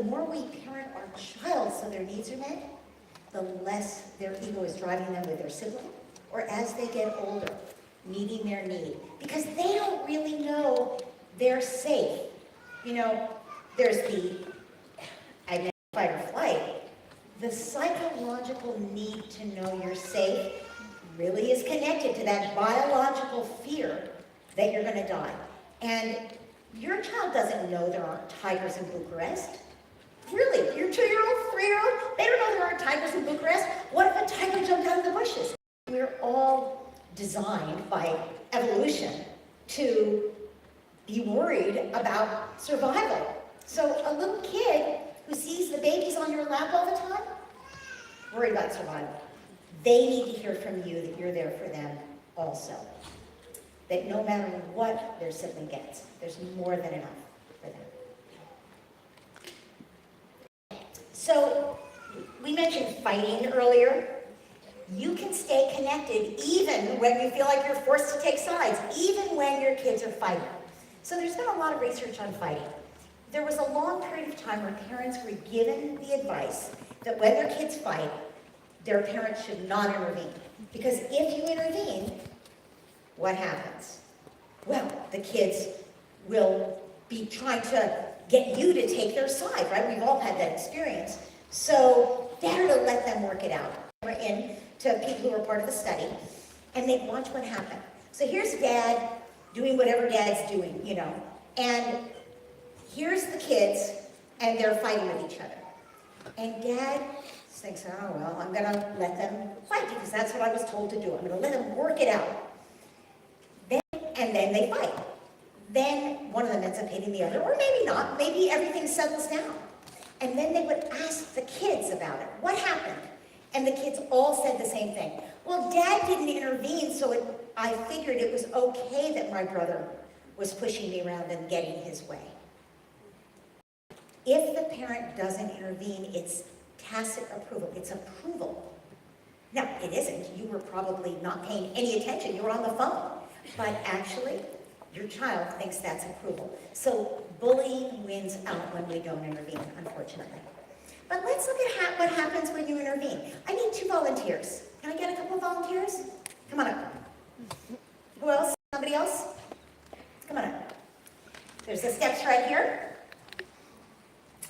more we parent our child so their needs are met, the less their ego is driving them with their sibling, or as they get older, meeting their need. Because they don't really know they're safe. You know, there's the fight or flight. The psychological need to know you're safe really is connected to that biological fear that you're going to die. And your child doesn't know there aren't tigers in Bucharest. Really, your 2-year-old, 3-year-old, they don't know there aren't tigers in Bucharest. What if a tiger jumped out of the bushes? We're all designed by evolution to be worried about survival. So a little kid who sees the babies on your lap all the time, worried about survival. They need to hear from you that you're there for them also. That no matter what their sibling gets, there's more than enough for them. So, we mentioned fighting earlier. You can stay connected even when you feel like you're forced to take sides, even when your kids are fighting. So there's been a lot of research on fighting. There was a long period of time where parents were given the advice that when their kids fight, their parents should not intervene. Because if you intervene, what happens? Well, the kids will be trying to get you to take their side, right? We've all had that experience. So better to let them work it out. We're in to people who are part of the study, and they watch what happened. So here's dad doing whatever dad's doing, you know, and here's the kids, and they're fighting with each other. And dad thinks, oh, well, I'm going to let them fight because that's what I was told to do. I'm going to let them work it out. And then they fight. Then one of them ends up hitting the other, or maybe not. Maybe everything settles down. And then they would ask the kids about it. What happened? And the kids all said the same thing. Well, Dad didn't intervene, so I figured it was okay that my brother was pushing me around and getting his way. If the parent doesn't intervene, it's tacit approval. It's approval. Now, it isn't. You were probably not paying any attention. You were on the phone. But actually, your child thinks that's approval. So bullying wins out when we don't intervene, unfortunately. But let's look at what happens when you intervene. I need 2 volunteers. Can I get a couple of volunteers? Come on up. Who else? Somebody else? Come on up. There's the steps right here.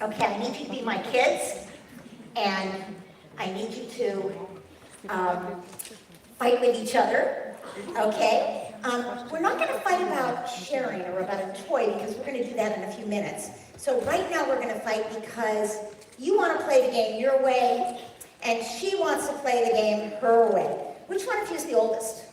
Okay, I need you to be my kids. And I need you to fight with each other. Okay? We're not going to fight about sharing or about a toy because we're going to do that in a few minutes. So right now we're going to fight because you want to play the game your way and she wants to play the game her way. Which one of you is the oldest?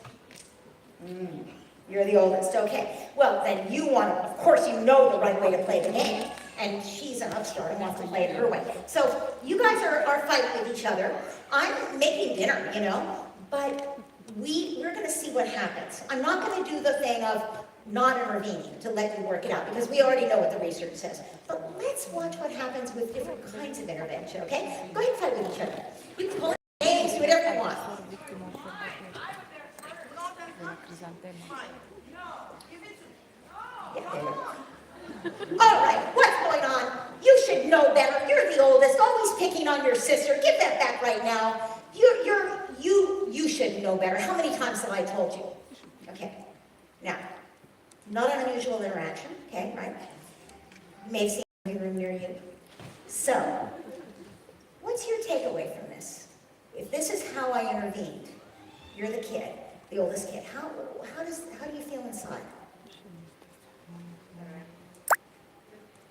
You're the oldest, okay. Well, then you want to, of course you know the right way to play the game, and she's an upstart and wants to play it her way. So you guys are fighting with each other. I'm making dinner, you know, but we're going to see what happens. I'm not going to do the thing of not intervening to let you work it out because we already know what the research says. But let's watch what happens with different kinds of intervention, okay? Go ahead and fight with each other. You can pull names, do whatever you want. All right, what's going on? You should know better. You're the oldest, always picking on your sister. Give that back right now. You should know better. How many times have I told you? Okay. Now, not an unusual interaction, okay, right? You may have seen a room near you. So, what's your takeaway from this? If this is how I intervened, you're the kid, the oldest kid. How do you feel inside?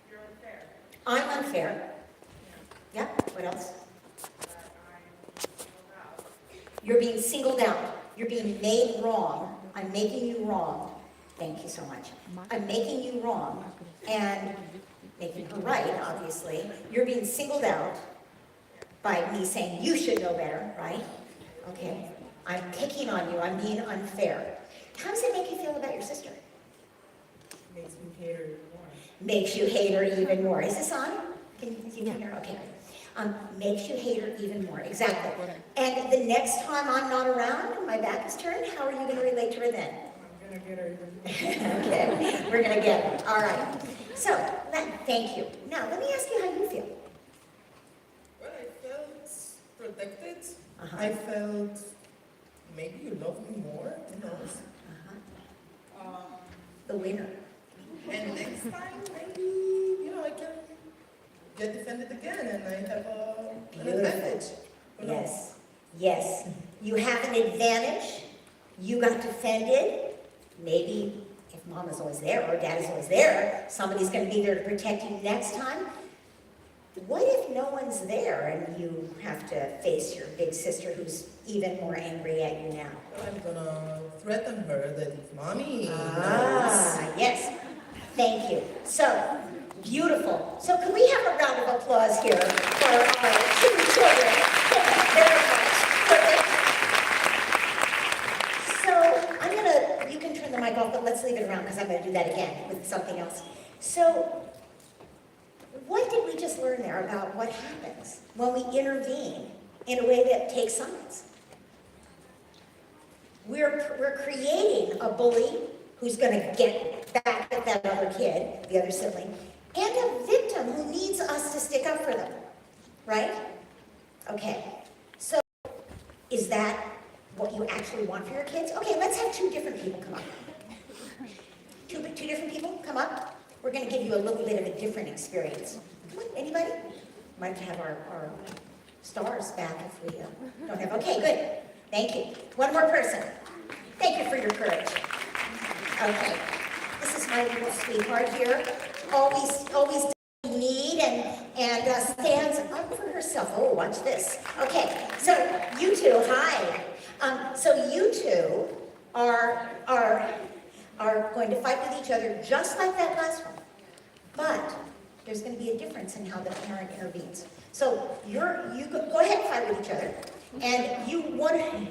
You're unfair. I'm unfair. Yeah, what else? You're being singled out. You're being made wrong. I'm making you wrong. Thank you so much. I'm making you wrong and making her right, obviously. You're being singled out by me saying you should know better, right? Okay. I'm picking on you. I'm being unfair. How does it make you feel about your sister? Makes me hate her even more. Makes you hate her even more. Is this on? Can you hear her? Okay. Makes you hate her even more. Exactly. And the next time I'm not around, my back is turned, how are you going to relate to her then? I'm going to get her even more. Okay. We're going to get her. All right. So, thank you. Now, let me ask you how you feel. I felt maybe you love me more, who knows? The winner. And next time, maybe, I can get defended again and I have an advantage. Who knows? Yes, yes. You have an advantage. You got defended. Maybe if mom is always there or dad is always there, somebody's going to be there to protect you next time. What if no one's there and you have to face your big sister who's even more angry at you now? I'm gonna threaten her that if mommy Yes. Thank you. So, beautiful. So can we have a round of applause here for our two children? Thank you very much. Perfect. So, you can turn the mic off, but let's leave it around because I'm going to do that again with something else. So, what did we just learn there about what happens when we intervene in a way that takes sides? We're creating a bully who's going to get back at that other kid, the other sibling, and a victim who needs us to stick up for them, right? Okay, so is that what you actually want for your kids? Okay, let's have two different people come up. Two different people come up. We're going to give you a little bit of a different experience. Come on, anybody? Might have our stars back if we don't have. Okay, good. Thank you. One more person. Thank you for your courage. Okay. This is my little sweetheart here. Always does what we need and stands up for herself. Oh, watch this. Okay. So you two, hi. So you two are going to fight with each other just like that last one. But there's going to be a difference in how the parent intervenes. So you go ahead and fight with each other, and you want to.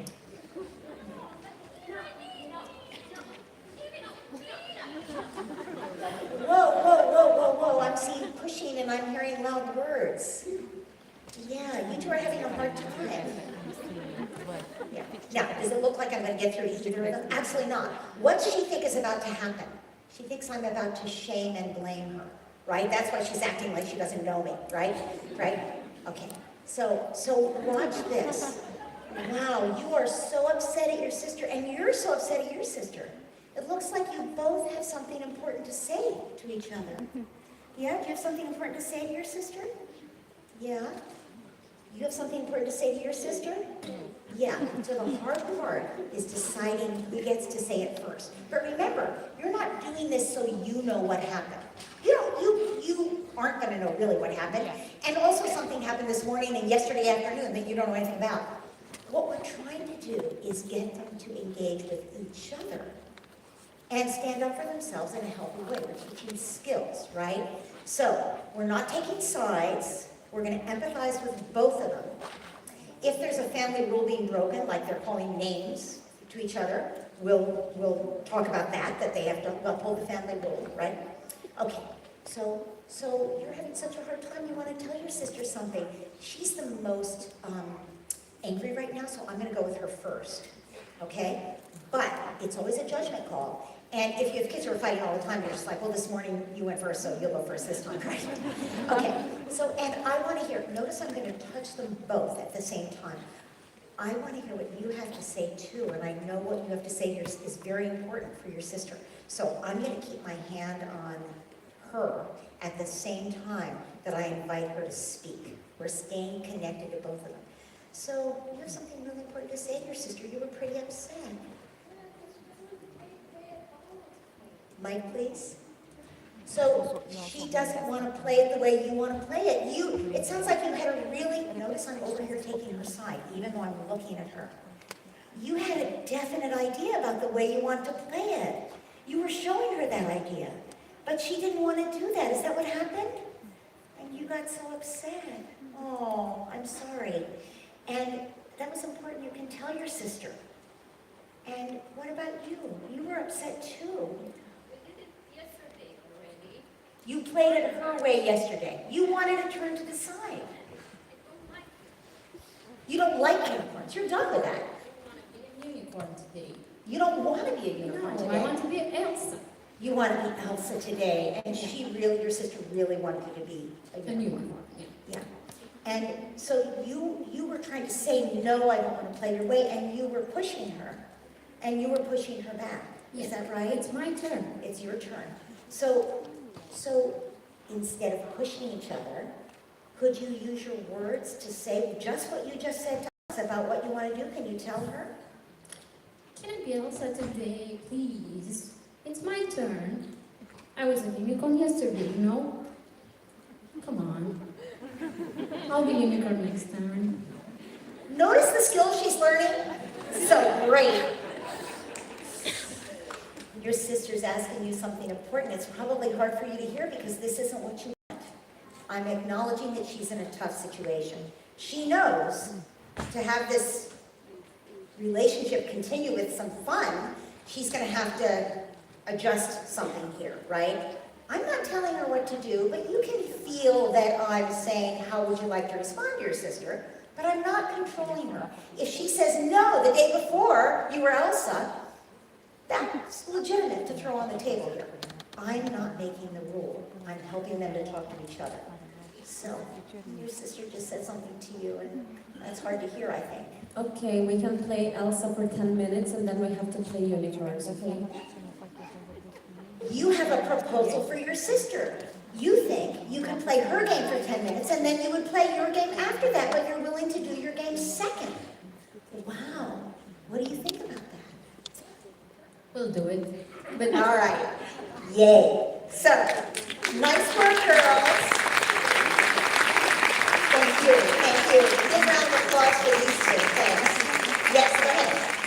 Whoa! I'm seeing pushing, and I'm hearing loud words. Yeah, you two are having a hard time. Yeah. Now, does it look like I'm going to get through to either of them? Absolutely not. What does she think is about to happen? She thinks I'm about to shame and blame her, right? That's why she's acting like she doesn't know me, right? Right? Okay. So watch this. Wow, you are so upset at your sister, and you're so upset at your sister. It looks like you both have something important to say to each other. Yeah? Do you have something important to say to your sister? Yeah? You have something important to say to your sister? Yeah. So the hard part is deciding who gets to say it first. But remember, you're not doing this so you know what happened. You aren't going to know really what happened. And also something happened this morning and yesterday afternoon that you don't know anything about. What we're trying to do is get them to engage with each other and stand up for themselves in a healthy way. We're teaching skills, right? So we're not taking sides. We're going to empathize with both of them. If there's a family rule being broken, like they're calling names to each other, we'll talk about that they have to uphold the family rule, right? Okay, so you're having such a hard time, you want to tell your sister something. She's the most angry right now, so I'm going to go with her first, okay? But it's always a judgment call. And if you have kids who are fighting all the time, you're just like, well, this morning you went first, so you'll go first this time, right? Okay, so, and I want to hear, notice I'm going to touch them both at the same time. I want to hear what you have to say too, and I know what you have to say here is very important for your sister. So I'm going to keep my hand on her at the same time that I invite her to speak. We're staying connected to both of them. So you have something really important to say to your sister. You were pretty upset. Mic, please. So she doesn't want to play it the way you want to play it. It sounds like you had a really, notice I'm over here taking her side, even though I'm looking at her. You had a definite idea about the way you want to play it. You were showing her that idea, but she didn't want to do that. Is that what happened? And you got so upset. Oh, I'm sorry. And that was important. You can tell your sister. And what about you? You were upset too. You played it her way yesterday. You wanted to turn to the side. You don't like unicorns. You're done with that. Unicorn today. You don't want to be a unicorn No, today. I want to be Elsa. You want to be Elsa today, and your sister really wanted you to be a unicorn. A unicorn, yeah. Yeah. And so you were trying to say, no, I don't want to play your way, and you were pushing her, and you were pushing her back. Is Yeah, that right? It's my turn. It's your turn. So instead of pushing each other, could you use your words to say just what you just said to us about what you want to do? Can you tell her? Can I be Elsa today, please? It's my turn. I was a unicorn yesterday, you know? Come on. I'll be unicorn next time. Notice the skills she's learning? So great. Your sister's asking you something important. It's probably hard for you to hear because this isn't what you want. I'm acknowledging that she's in a tough situation. She knows to have this relationship continue with some fun, she's going to have to adjust something here, right? I'm not telling her what to do, but you can feel that I'm saying, how would you like to respond to your sister? But I'm not controlling her. If she says no the day before you were Elsa, that's legitimate to throw on the table here. I'm not making the rule. I'm helping them to talk to each other. So, your sister just said something to you, and that's hard to hear, I think. Okay, we can play Elsa for 10 minutes and then we have to play unicorns, okay? You have a proposal for your sister. You think you can play her game for 10 minutes, and then you would play your game after that, but you're willing to do your game second. Wow. What do you think about that? We'll do it. But All right. Yay. So, nice work, girls. Thank you. Thank you. Big round of applause for these two. Thanks. Yes, go ahead.